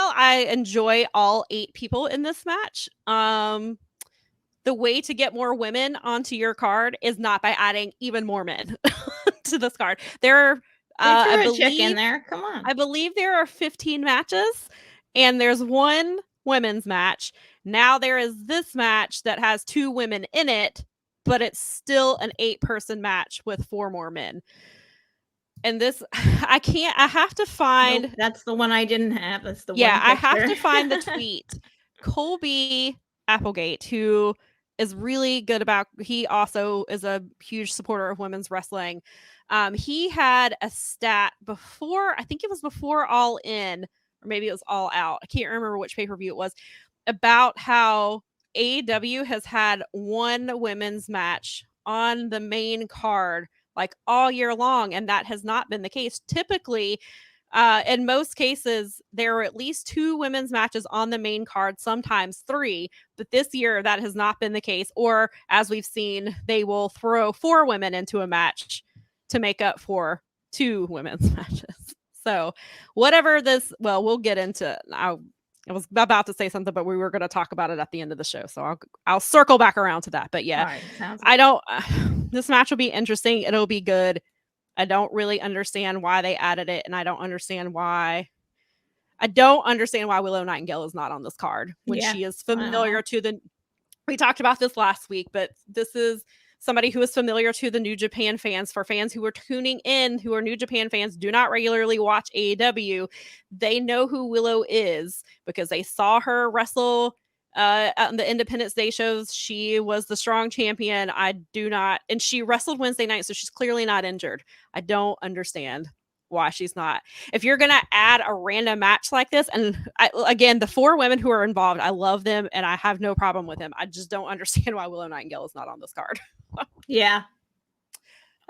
while I enjoy all 8 people in this match, the way to get more women onto your card is not by adding even more men to this card. There are, They threw a chick in there. Come on. I believe there are 15 matches, and there's one women's match. Now there is this match that has 2 women in it, but it's still an 8-person match with 4 more men. And this, I have to find. Nope, that's the one I didn't have. That's the Yeah, one I have picture. to find the tweet. Colby Applegate, who is really good about, he also is a huge supporter of women's wrestling. He had a stat before, I think it was before All In, or maybe it was All Out. I can't remember which pay-per-view it was, about how AEW has had one women's match on the main card like all year long, and that has not been the case. Typically, in most cases, there are at least 2 women's matches on the main card, sometimes 3. But this year, that has not been the case. Or, as we've seen, they will throw 4 women into a match to make up for 2 women's matches. So, whatever this, well, we'll get into. I was about to say something, but we were going to talk about it at the end of the show. So I'll circle back around to that. But yeah, Right, I don't. This match will be interesting. It'll be good. I don't really understand why they added it, and I don't understand why Willow Nightingale is not on this card when she is familiar to the. We talked about this last week, but this is somebody who is familiar to the New Japan fans. For fans who are tuning in, who are New Japan fans, do not regularly watch AEW, they know who Willow is because they saw her wrestle on the Independence Day shows. She was the strong champion. And she wrestled Wednesday night, so she's clearly not injured. I don't understand why she's not. If you're going to add a random match like this, and again, the 4 women who are involved, I love them and I have no problem with them. I just don't understand why Willow Nightingale is not on this card. Yeah.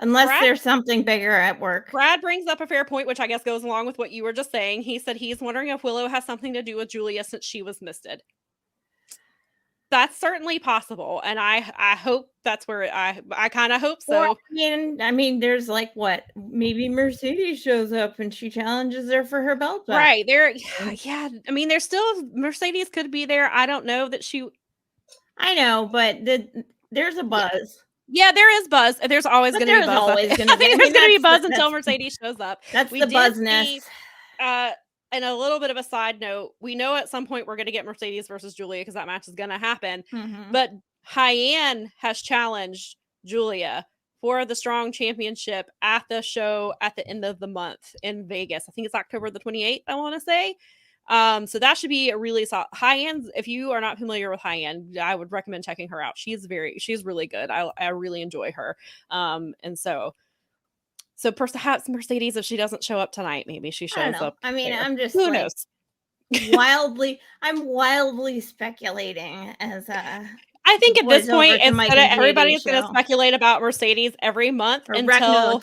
Unless there's something bigger at work. Brad brings up a fair point, which I guess goes along with what you were just saying. He said he's wondering if Willow has something to do with Julia since she was misted. That's certainly possible, and I hope that's where I kind of hope so. Well, I mean, there's like what? Maybe Mercedes shows up and she challenges her for her belt back. Right there, yeah. I mean, there's still Mercedes could be there. I don't know that she. I know, but there's a buzz. Yeah, there is buzz. There's always going to be buzz. I think there's going to be buzz until Mercedes shows up. That's the buzzness. And a little bit of a side note, we know at some point we're going to get Mercedes versus Julia because that match is going to happen. Mm-hmm. But Hyann has challenged Julia for the Strong Championship at the show at the end of the month in Vegas. I think it's October the 28th, I want to say. So that should be a really solid. Hyann, if you are not familiar with Hyann, I would recommend checking her out. She's really good. I really enjoy her. And so perhaps Mercedes, if she doesn't show up tonight, maybe she shows up. I mean, there. I'm just who knows? I'm wildly speculating as I think at this point, everybody's going to speculate about Mercedes every month until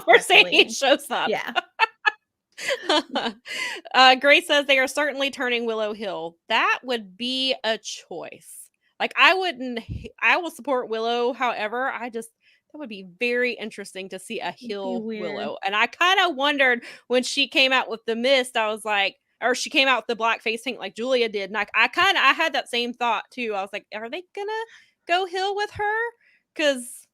Mercedes shows up. Yeah. Grace says they are certainly turning Willow heel. That would be a choice. Like I will support Willow. However, that would be very interesting to see a heel Willow. And I kind of wondered when she came out with the mist, I was like, or she came out with the black face paint like Julia did. And I had that same thought too. I was like, are they gonna go heel with her? Because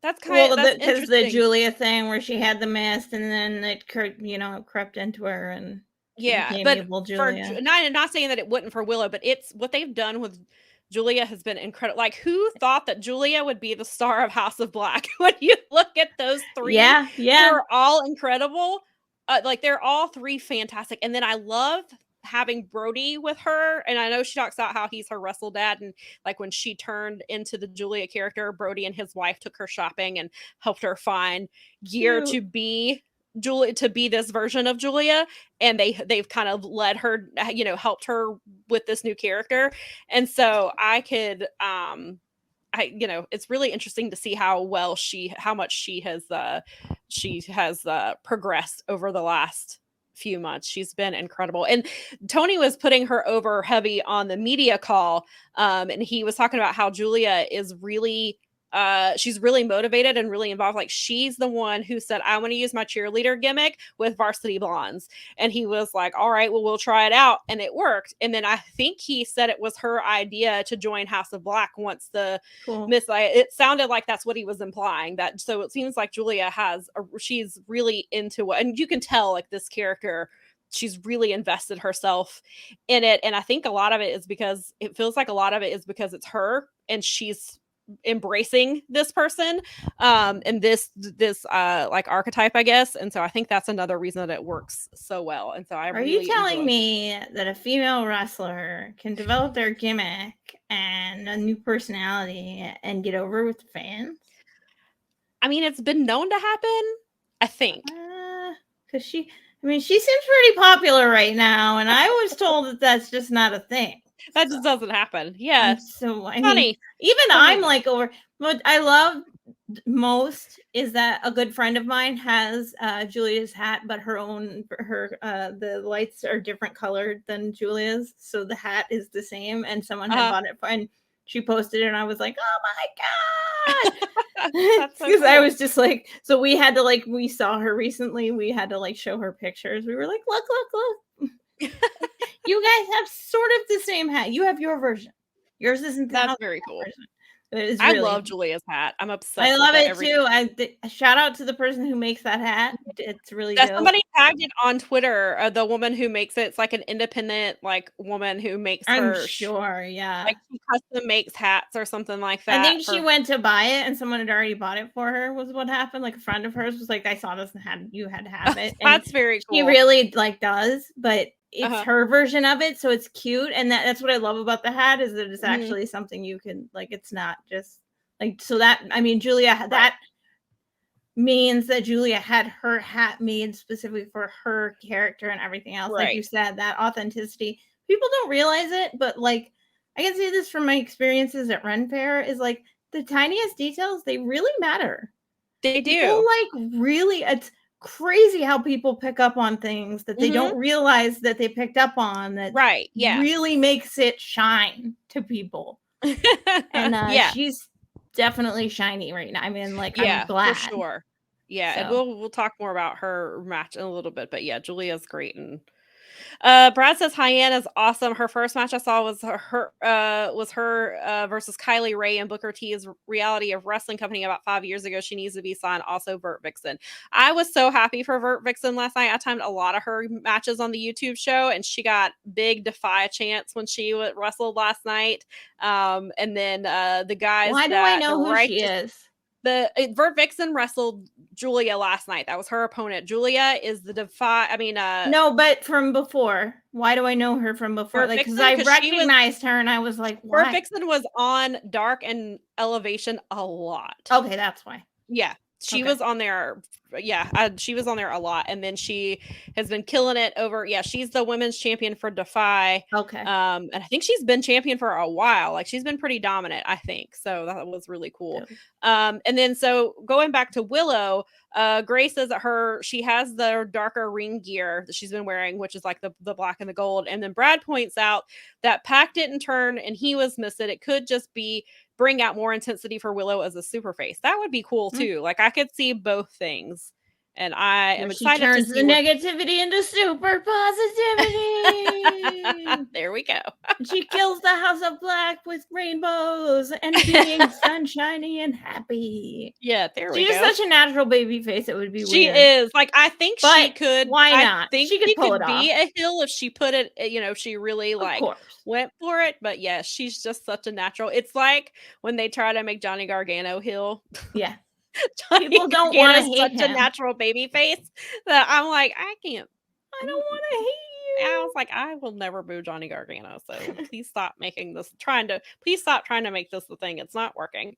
that's kind of because the Julia thing where she had the mist and then it crept into her and but evil Julia. Not saying that it wouldn't for Willow, but it's what they've done with Julia has been incredible. Like, who thought that Julia would be the star of House of Black? When you look at those 3, they're all incredible. Like, they're all 3 fantastic. And then I love having Brody with her. And I know she talks about how he's her wrestle dad. And like when she turned into the Julia character, Brody and his wife took her shopping and helped her find gear to be Julia, to be this version of Julia, and they've kind of led her, helped her with this new character. And so it's really interesting to see how much she has progressed over the last few months. She's been incredible. And Tony was putting her over heavy on the media call, and he was talking about how Julia is really she's really motivated and really involved. Like, she's the one who said, I want to use my cheerleader gimmick with Varsity Blondes. And he was like, all right, well, we'll try it out. And it worked. And then I think he said it was her idea to join House of Black once the Miss, it sounded like that's what he was implying. That so it seems like Julia she's really into what, and you can tell like this character, she's really invested herself in it. And I think a lot of it is because it feels like a lot of it is because it's her and she's embracing this person and this like archetype, I guess. And so I think that's another reason that it works so well. And so Are you telling me that a female wrestler can develop their gimmick and a new personality and get over with the fans? I mean, it's been known to happen, I think. Because she seems pretty popular right now, and I was told that that's just not a thing. That just doesn't happen. Yeah. So I mean, even I'm like over. What I love most is that a good friend of mine has Julia's hat, but the lights are different colored than Julia's, so the hat is the same. And someone had bought it for, and she posted it, and I was like, "Oh my god!" Because so cool. I was just like, so we had to like, we saw her recently. We had to like show her pictures. We were like, look. You guys have sort of the same hat. You have your version. Yours isn't. That's very cool. Really, I love Julia's hat. I'm obsessed. I love it too. Shout out to the person who makes that hat. It's really dope. Somebody tagged it on Twitter. The woman who makes it, it's like an independent like woman who makes her. I'm sure, yeah. Like she custom makes hats or something like that. I think she went to buy it and someone had already bought it for her. Was what happened. Like a friend of hers was like, "I saw this and you had to have it." And that's very cool. She really like does, but it's her version of it, so it's cute. And that's what I love about the hat is that it's actually something you can like. It's not just. Like, so that, I mean, Julia, that means that Julia had her hat made specifically for her character and everything else. Like you said, that authenticity, people don't realize it, but like, I can say this from my experiences at Ren Fair is like the tiniest details, they really matter. They do. People, like really, it's crazy how people pick up on things that they don't realize that they picked up on that really makes it shine to people. And she's definitely shiny right now. I mean, like, I'm glad. For sure. Yeah, so. And we'll talk more about her match in a little bit, but yeah, Julia's great. And Brad says Hyanna's awesome. Her first match I saw was her versus Kylie Ray and Booker T's Reality of Wrestling Company about 5 years ago. She needs to be signed. Also, Vert Vixen. I was so happy for Vert Vixen last night. I timed a lot of her matches on the YouTube show, and she got big Defy chants when she wrestled last night. And then the guys. Why do I know who she is? Vert Vixen wrestled Julia last night. That was her opponent. Julia is the Defy. I mean, no, but from before. Why do I know her from before? Like, because I recognized her, and I was like, "What?" Vert Vixen was on Dark and Elevation a lot. Okay, that's why. Yeah, she was on there. Yeah, she was on there a lot, and then she has been killing it over. Yeah, she's the women's champion for Defy. Okay. And I think she's been champion for a while. Like she's been pretty dominant, I think. So that was really cool. Yeah. And then so going back to Willow, Gray says that she has the darker ring gear that she's been wearing, which is like the black and the gold. And then Brad points out that Pac didn't turn and he was missing. It could just be bring out more intensity for Willow as a super face. That would be cool too. Like I could see both things. And I am excited to see the negativity into super positivity. There we go. She kills the House of Black with rainbows and being sunshiny and happy. Yeah, there we go. She's such a natural baby face. It would be she weird. She is. Like I think she could. Why not? I think she could pull it off. Be a heel if she put it. You know, if she really like went for it. But yeah, she's just such a natural. It's like when they try to make Johnny Gargano heel. Yeah. People don't want to hate such a natural baby face that I'm like, I don't want to hate you. I was like, I will never boo Johnny Gargano. So please stop making this please stop trying to make this the thing. It's not working.